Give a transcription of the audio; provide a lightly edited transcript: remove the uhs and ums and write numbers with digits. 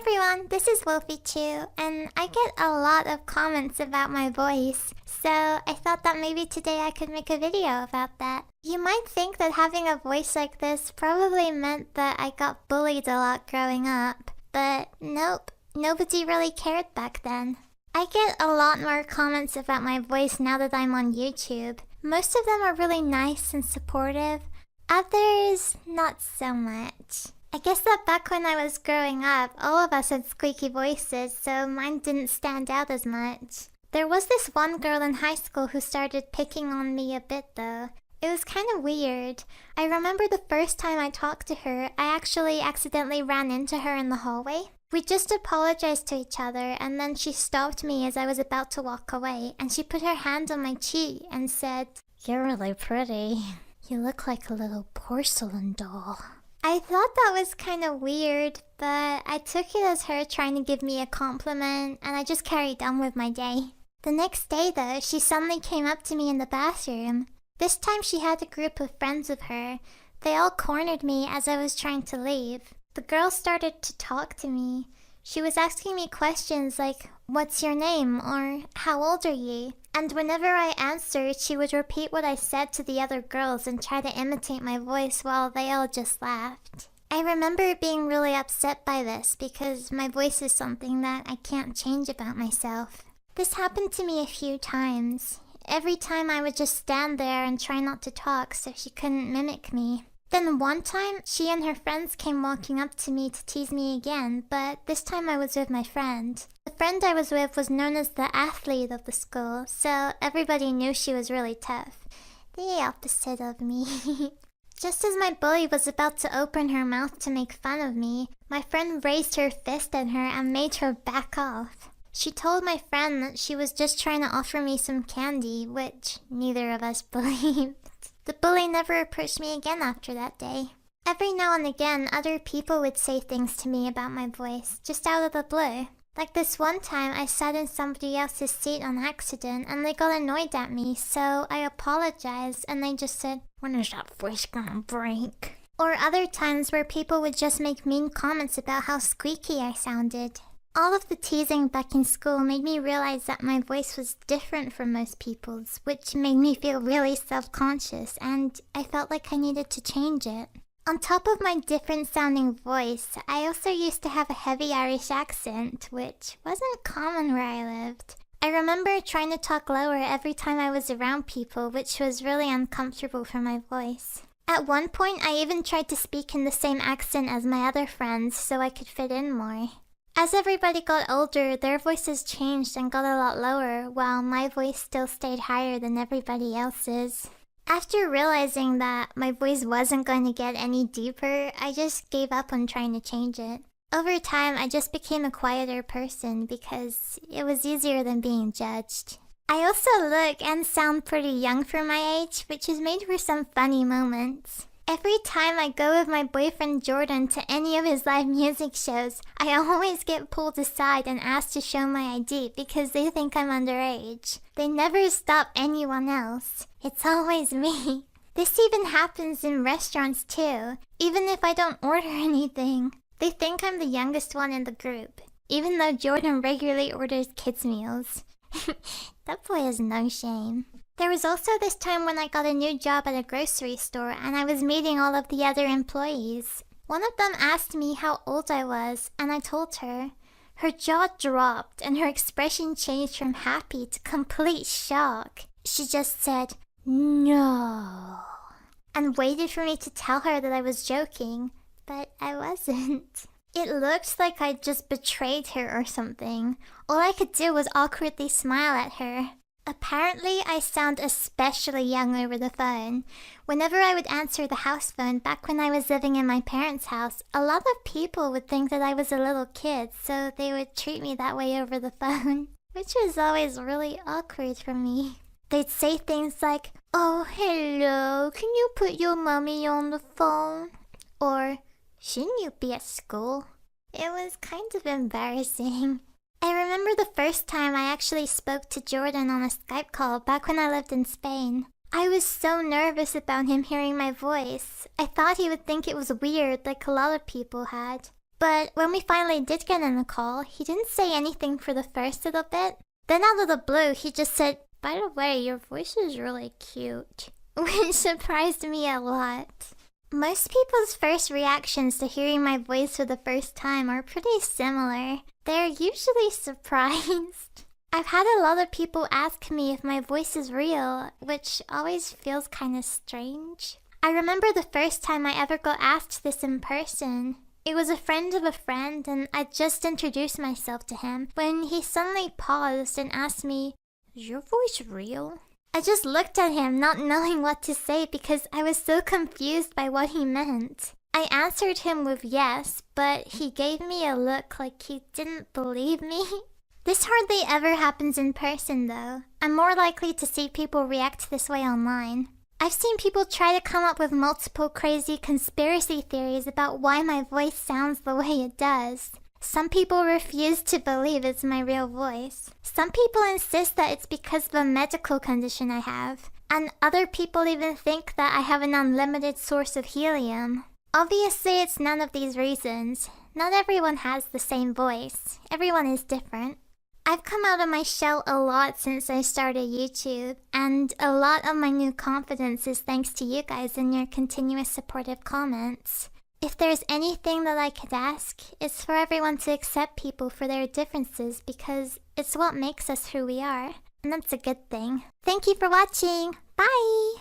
everyone, this is Wolfychu, and I get a lot of comments about my voice, so I thought that maybe today I could make a video about that. You might think that having a voice like this probably meant that I got bullied a lot growing up, but nope, nobody really cared back then. I get a lot more comments about my voice now that I'm on YouTube. Most of them are really nice and supportive, others not so much. I guess that back when I was growing up, all of us had squeaky voices, so mine didn't stand out as much. There was this one girl in high school who started picking on me a bit though. It was kind of weird. I remember the first time I talked to her, I actually accidentally ran into her in the hallway. We just apologized to each other, and then she stopped me as I was about to walk away, and she put her hand on my cheek and said, "You're really pretty. You look like a little porcelain doll." I thought that was kind of weird, but I took it as her trying to give me a compliment, and I just carried on with my day. The next day though, she suddenly came up to me in the bathroom. This time she had a group of friends with her. They all cornered me as I was trying to leave. The girl started to talk to me. She was asking me questions like, "What's your name?" or "How old are you?" And whenever I answered, she would repeat what I said to the other girls and try to imitate my voice while they all just laughed. I remember being really upset by this because my voice is something that I can't change about myself. This happened to me a few times. Every time I would just stand there and try not to talk so she couldn't mimic me. Then one time, she and her friends came walking up to me to tease me again, but this time I was with my friend. The friend I was with was known as the athlete of the school, so everybody knew she was really tough. The opposite of me. Just as my bully was about to open her mouth to make fun of me, my friend raised her fist at her and made her back off. She told my friend that she was just trying to offer me some candy, which neither of us believed. The bully never approached me again after that day. Every now and again, other people would say things to me about my voice, just out of the blue. Like this one time, I sat in somebody else's seat on accident and they got annoyed at me, so I apologized and they just said, "When is that voice gonna break?" Or other times where people would just make mean comments about how squeaky I sounded. All of the teasing back in school made me realize that my voice was different from most people's, which made me feel really self-conscious, and I felt like I needed to change it. On top of my different sounding voice, I also used to have a heavy Irish accent, which wasn't common where I lived. I remember trying to talk lower every time I was around people, which was really uncomfortable for my voice. At one point, I even tried to speak in the same accent as my other friends so I could fit in more. As everybody got older, their voices changed and got a lot lower, while my voice still stayed higher than everybody else's. After realizing that my voice wasn't going to get any deeper, I just gave up on trying to change it. Over time, I just became a quieter person because it was easier than being judged. I also look and sound pretty young for my age, which has made for some funny moments. Every time I go with my boyfriend Jordan to any of his live music shows, I always get pulled aside and asked to show my ID because they think I'm underage. They never stop anyone else. It's always me. This even happens in restaurants too, even if I don't order anything. They think I'm the youngest one in the group, even though Jordan regularly orders kids' meals. That boy has no shame. There was also this time when I got a new job at a grocery store and I was meeting all of the other employees. One of them asked me how old I was and I told her. Her jaw dropped and her expression changed from happy to complete shock. She just said, "No," and waited for me to tell her that I was joking, but I wasn't. It looked like I'd just betrayed her or something. All I could do was awkwardly smile at her. Apparently, I sound especially young over the phone. Whenever I would answer the house phone back when I was living in my parents' house, a lot of people would think that I was a little kid, so they would treat me that way over the phone, which was always really awkward for me. They'd say things like, "Oh, hello, can you put your mommy on the phone?" Or, "Shouldn't you be at school?" It was kind of embarrassing. I remember the first time I actually spoke to Jordan on a Skype call back when I lived in Spain. I was so nervous about him hearing my voice. I thought he would think it was weird like a lot of people had. But when we finally did get on the call, he didn't say anything for the first little bit. Then out of the blue, he just said, "By the way, your voice is really cute," which surprised me a lot. Most people's first reactions to hearing my voice for the first time are pretty similar. They're usually surprised. I've had a lot of people ask me if my voice is real, which always feels kinda strange. I remember the first time I ever got asked this in person. It was a friend of a friend, and I just introduced myself to him when he suddenly paused and asked me, "Is your voice real?" I just looked at him, not knowing what to say because I was so confused by what he meant. I answered him with yes, but he gave me a look like he didn't believe me. This hardly ever happens in person though. I'm more likely to see people react this way online. I've seen people try to come up with multiple crazy conspiracy theories about why my voice sounds the way it does. Some people refuse to believe it's my real voice. Some people insist that it's because of a medical condition I have. And other people even think that I have an unlimited source of helium. Obviously, it's none of these reasons. Not everyone has the same voice. Everyone is different. I've come out of my shell a lot since I started YouTube, and a lot of my new confidence is thanks to you guys and your continuous supportive comments. If there's anything that I could ask, it's for everyone to accept people for their differences because it's what makes us who we are, and that's a good thing. Thank you for watching. Bye!